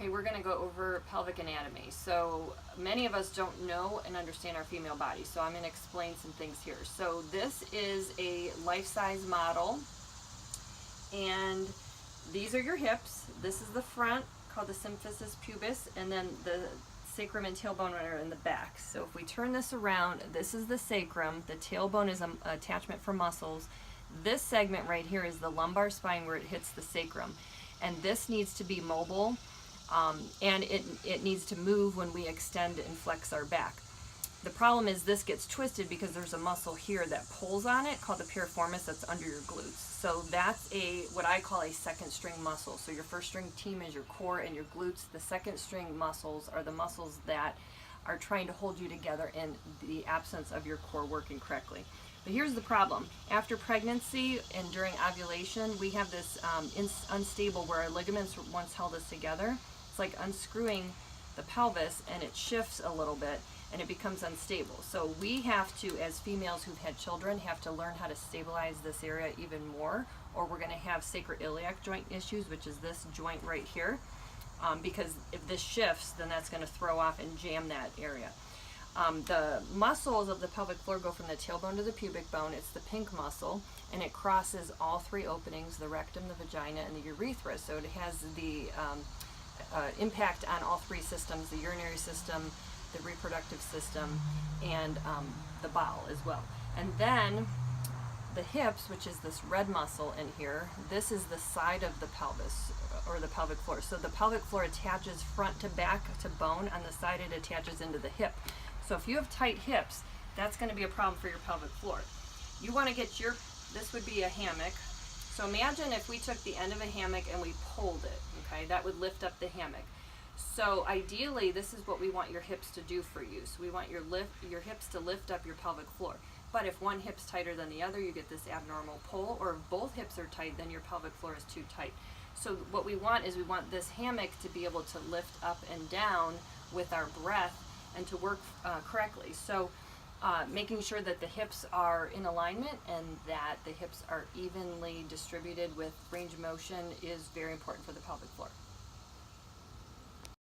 Okay, we're going to go over pelvic anatomy. So many of us don't know and understand our female body, so I'm going to explain some things here. So this is a life-size model, and these are your hips. This is the front, called the symphysis pubis, and then the sacrum and tailbone are in the back. So if we turn this around, this is the sacrum. The tailbone is an attachment for muscles. This segment right here is the lumbar spine where it hits the sacrum. And this needs to be mobile, and it needs to move when we extend and flex our back. The problem is this gets twisted because there's a muscle here that pulls on it called the piriformis that's under your glutes. So that's what I call a second string muscle. So your first string team is your core and your glutes. The second string muscles are the muscles that are trying to hold you together in the absence of your core working correctly. But here's the problem. After pregnancy and during ovulation, we have this unstable where our ligaments once held us together. It's like unscrewing the pelvis, and it shifts a little bit and it becomes unstable. So we have to, as females who've had children, have to learn how to stabilize this area even more, or we're going to have sacroiliac joint issues, which is this joint right here, because if this shifts, then that's going to throw off and jam that area. The muscles of the pelvic floor go from the tailbone to the pubic bone. It's the pink muscle, and it crosses all three openings, the rectum, the vagina, and the urethra. So it has the impact on all three systems, the urinary system, the reproductive system, and the bowel as well. And then the hips, which is this red muscle in here, this is the side of the pelvis, or the pelvic floor. So the pelvic floor attaches front to back to bone. On the side it attaches into the hip. So if you have tight hips, that's going to be a problem for your pelvic floor. You want to get this would be a hammock. So imagine if we took the end of a hammock and we pulled it, okay? That would lift up the hammock. So ideally, this is what we want your hips to do for you. So we want your hips to lift up your pelvic floor. But if one hip's tighter than the other, you get this abnormal pull, or if both hips are tight, then your pelvic floor is too tight. So what we want is we want this hammock to be able to lift up and down with our breath and to work correctly. So making sure that the hips are in alignment and that the hips are evenly distributed with range of motion is very important for the pelvic floor.